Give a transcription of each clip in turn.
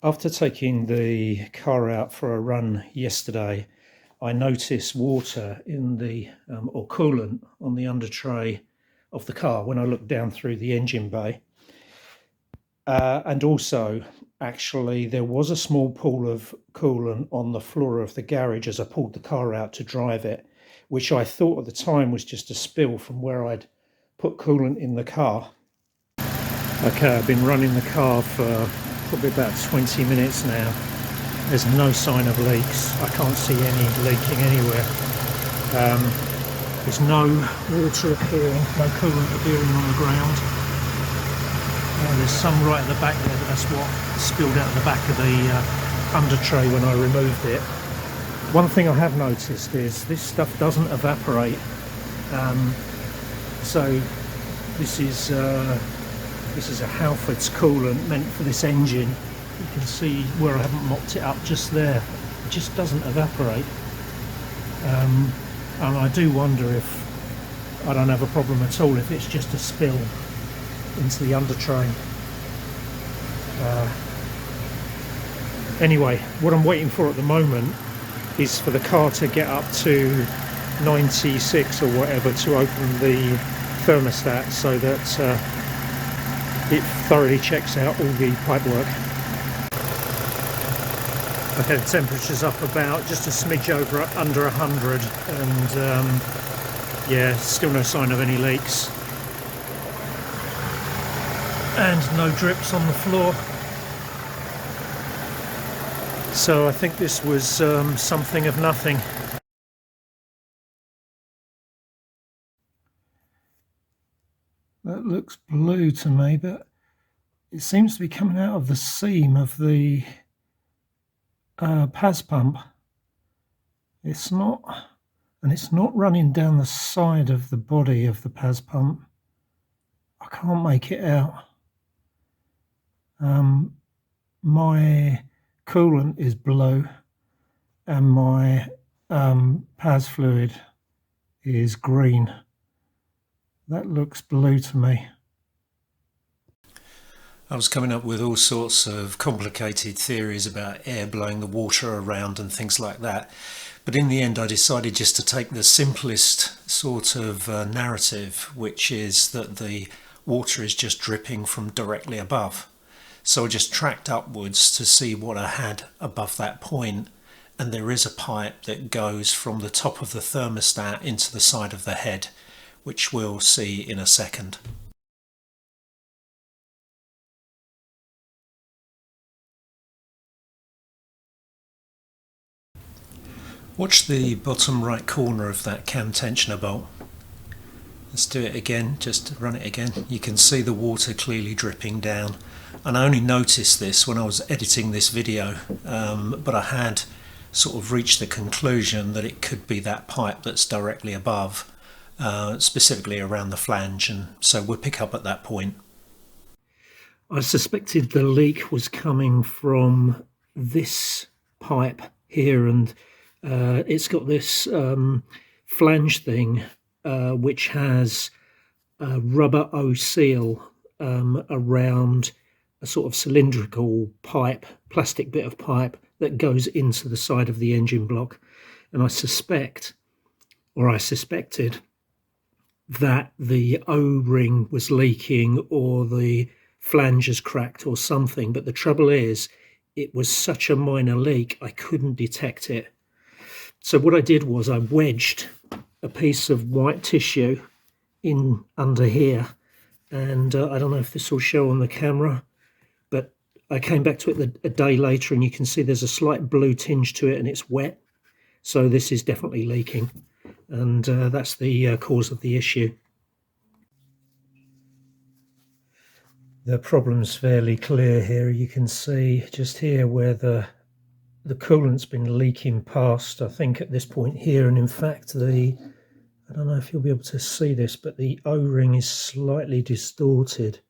After taking the car out for a run yesterday, I noticed water in the or coolant on the under tray of the car when I looked down through the engine bay. And also, actually, there was a small pool of coolant on the floor of the garage as I pulled the car out to drive it, which I thought at the time was just a spill from where I'd put coolant in the car. Okay, I've been running the car for probably about 20 minutes now. There's no sign of leaks. I can't see any leaking anywhere. There's no water appearing, no coolant appearing on the ground. There's some right at the back there, but that's what spilled out the back of the under tray when I removed it. One thing I have noticed is this stuff doesn't evaporate. So this is a Halford's coolant meant for this engine. You can see where I haven't mopped it up just there. It just doesn't evaporate. And I do wonder if I don't have a problem at all if it's just a spill into the under tray. Anyway, what I'm waiting for at the moment is for the car to get up to 96 or whatever to open the thermostat so that it thoroughly checks out all the pipework. Okay, the temperature's up about just a smidge under 100, and yeah, still no sign of any leaks. And no drips on the floor. So I think this was something of nothing. That looks blue to me, but it seems to be coming out of the seam of the PAS pump. It's not, and it's not running down the side of the body of the PAS pump. I can't make it out. My coolant is blue and my PAS fluid is green. That looks blue to me. I was coming up with all sorts of complicated theories about air blowing the water around and things like that. But in the end, I decided just to take the simplest sort of narrative, which is that the water is just dripping from directly above. So I just tracked upwards to see what I had above that point, and there is a pipe that goes from the top of the thermostat into the side of the head, which we'll see in a second. Watch the bottom right corner of that cam tensioner bolt. Let's do it again, just run it again. You can see the water clearly dripping down. And I only noticed this when I was editing this video, but I had sort of reached the conclusion that it could be that pipe that's directly above, specifically around the flange, and so we'll pick up at that point. I suspected the leak was coming from this pipe here, and it's got this flange thing which has a rubber O-seal around a sort of cylindrical pipe, plastic bit of pipe that goes into the side of the engine block. And I suspected that the O-ring was leaking or the flange has cracked or something. But the trouble is, it was such a minor leak, I couldn't detect it. So what I did was I wedged a piece of white tissue in under here, and I don't know if this will show on the camera, but I came back to it a day later and you can see there's a slight blue tinge to it and it's wet. So this is definitely leaking, and that's the cause of the issue. The problem's fairly clear here. You can see just here where the coolant's been leaking past, I think, at this point here, and in fact I don't know if you'll be able to see this, but the O-ring is slightly distorted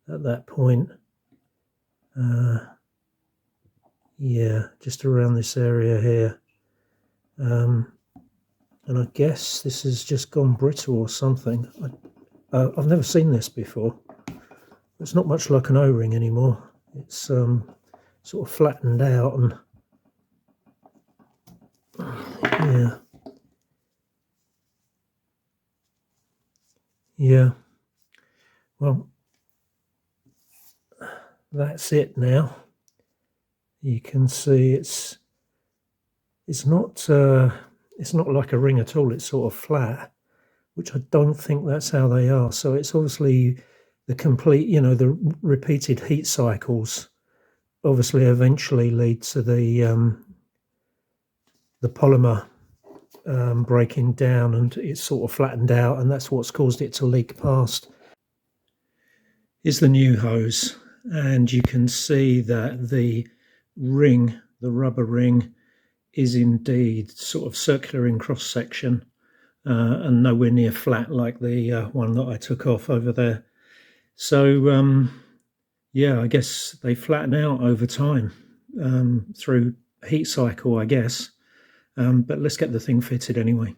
at that point. Yeah, just around this area here. And I guess this has just gone brittle or something. I've never seen this before. It's not much like an O-ring anymore. It's sort of flattened out, and yeah, well, that's it now. You can see it's not like a ring at all. It's sort of flat, which I don't think that's how they are. So it's obviously the complete, the repeated heat cycles obviously eventually lead to the polymer breaking down, and it's sort of flattened out, and that's what's caused it to leak past. Is the new hose, and you can see that the ring, the rubber ring, is indeed sort of circular in cross section, and nowhere near flat like the one that I took off over there. So yeah, I guess they flatten out over time through heat cycle, I guess. But let's get the thing fitted anyway.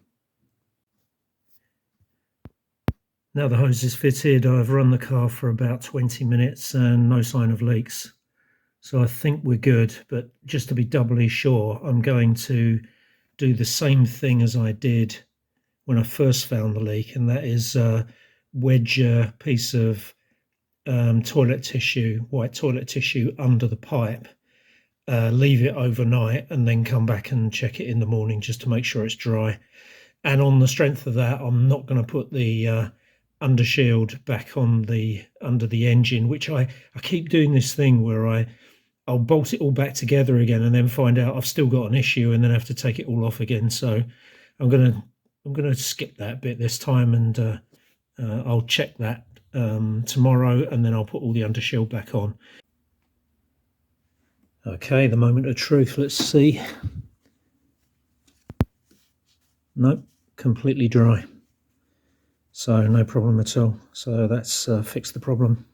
Now the hose is fitted, I've run the car for about 20 minutes and no sign of leaks. So I think we're good, but just to be doubly sure, I'm going to do the same thing as I did when I first found the leak, and that is wedge a piece of toilet tissue, white toilet tissue, under the pipe, leave it overnight, and then come back and check it in the morning just to make sure it's dry. And on the strength of that, I'm not going to put the undershield back on the under the engine, which I keep doing this thing where I'll bolt it all back together again and then find out I've still got an issue and then have to take it all off again. So I'm gonna skip that bit this time, and I'll check that tomorrow, and then I'll put all the undershield back on. Okay, the moment of truth. Let's see. Nope, completely dry. So no problem at all. So that's fixed the problem.